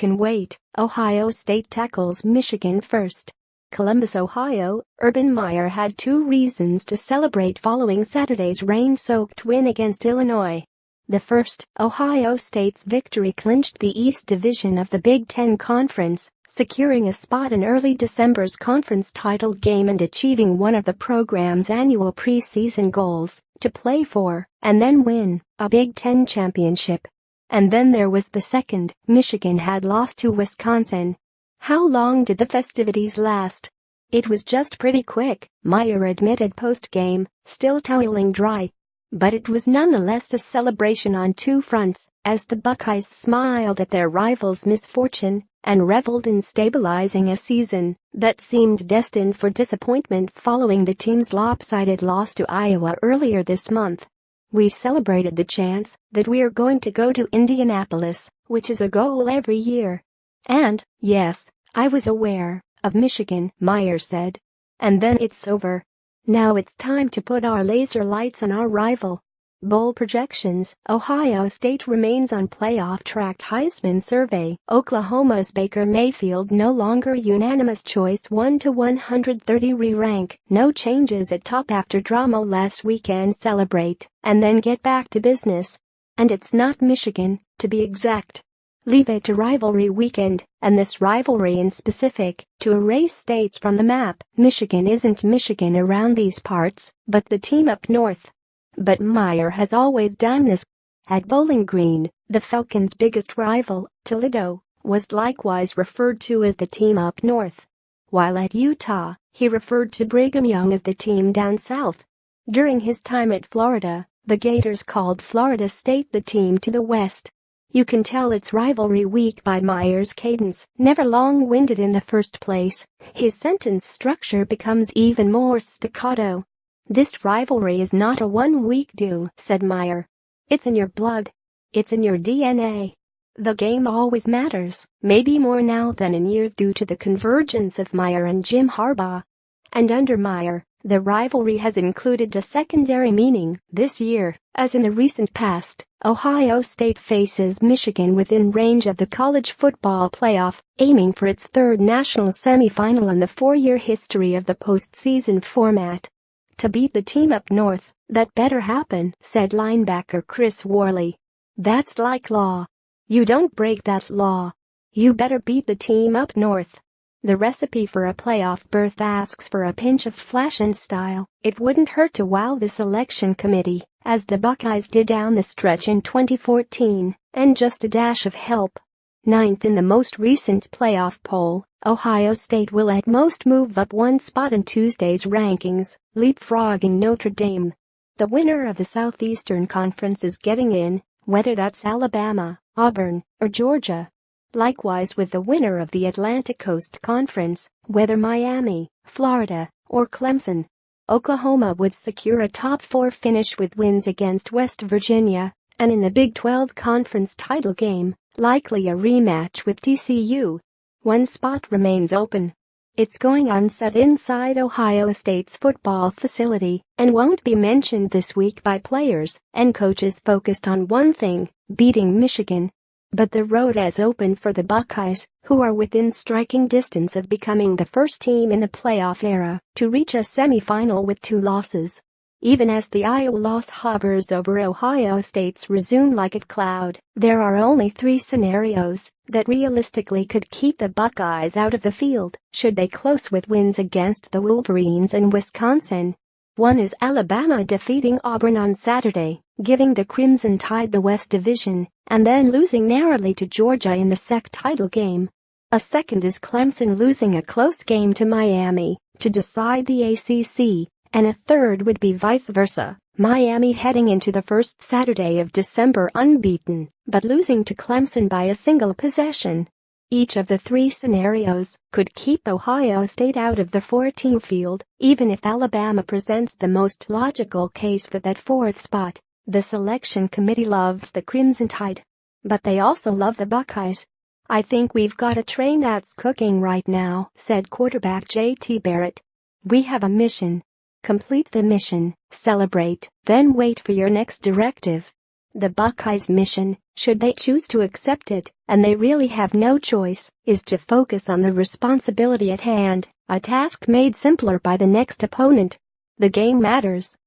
can wait. Ohio State tackles Michigan first. Columbus, Ohio. Urban Meyer had 2 reasons to celebrate following Saturday's rain-soaked win against Illinois. The first, Ohio State's victory clinched the East Division of the Big Ten Conference, securing a spot in early December's conference title game and achieving one of the program's annual preseason goals, to play for, and then win, a Big Ten championship. And then there was the second. Michigan had lost to Wisconsin. How long did the festivities last? It was just pretty quick, Meyer admitted post-game, still toweling dry. But it was nonetheless a celebration on 2 fronts, as the Buckeyes smiled at their rivals' misfortune and reveled in stabilizing a season that seemed destined for disappointment following the team's lopsided loss to Iowa earlier this month. We celebrated the chance that we are going to go to Indianapolis, which is a goal every year. And, yes, I was aware of Michigan, Meyer said. And then it's over. Now it's time to put our laser lights on our rival. Bowl projections. Ohio State remains on playoff track. Heisman survey. Oklahoma's Baker Mayfield no longer unanimous choice 1 to 130 re-rank. No changes at top after drama last weekend. Celebrate and then get back to business. And it's not Michigan, to be exact. Leave it to rivalry weekend, and this rivalry in specific, to erase states from the map. Michigan isn't Michigan around these parts, but the team up north. But Meyer has always done this. At Bowling Green, the Falcons' biggest rival, Toledo, was likewise referred to as the team up north. While at Utah, he referred to Brigham Young as the team down south. During his time at Florida, the Gators called Florida State the team to the west. You can tell it's rivalry week by Meyer's cadence, never long-winded in the first place. His sentence structure becomes even more staccato. This rivalry is not a one-week do, said Meyer. It's in your blood. It's in your DNA. The game always matters, maybe more now than in years due to the convergence of Meyer and Jim Harbaugh. And under Meyer, the rivalry has included a secondary meaning. This year, as in the recent past, Ohio State faces Michigan within range of the college football playoff, aiming for its 3rd national semifinal in the 4-year history of the postseason format. To beat the team up north, that better happen, said linebacker Chris Worley. That's like law. You don't break that law. You better beat the team up north. The recipe for a playoff berth asks for a pinch of flash and style. It wouldn't hurt to wow the selection committee, as the Buckeyes did down the stretch in 2014, and just a dash of help. 9th in the most recent playoff poll, Ohio State will at most move up 1 spot in Tuesday's rankings, leapfrogging Notre Dame. The winner of the Southeastern Conference is getting in, whether that's Alabama, Auburn, or Georgia. Likewise with the winner of the Atlantic Coast Conference, whether Miami, Florida, or Clemson. Oklahoma would secure a top 4 finish with wins against West Virginia, and in the Big 12 Conference title game, likely a rematch with TCU. 1 spot remains open. It's going unsaid inside Ohio State's football facility and won't be mentioned this week by players and coaches focused on one thing, beating Michigan. But the road has opened for the Buckeyes, who are within striking distance of becoming the first team in the playoff era to reach a semifinal with 2 losses. Even as the Iowa loss hovers over Ohio State's resume like a cloud, there are only 3 scenarios that realistically could keep the Buckeyes out of the field should they close with wins against the Wolverines and Wisconsin. One is Alabama defeating Auburn on Saturday, giving the Crimson Tide the West Division, and then losing narrowly to Georgia in the SEC title game. A second is Clemson losing a close game to Miami to decide the ACC, and a third would be vice versa, Miami heading into the first Saturday of December unbeaten, but losing to Clemson by a single possession. Each of the 3 scenarios could keep Ohio State out of the 4-team field, even if Alabama presents the most logical case for that 4th spot. The selection committee loves the Crimson Tide. But they also love the Buckeyes. I think we've got a train that's cooking right now, said quarterback J.T. Barrett. We have a mission. Complete the mission, celebrate, then wait for your next directive. The Buckeyes' mission should they choose to accept it, and they really have no choice, is to focus on the responsibility at hand, a task made simpler by the next opponent. The game matters.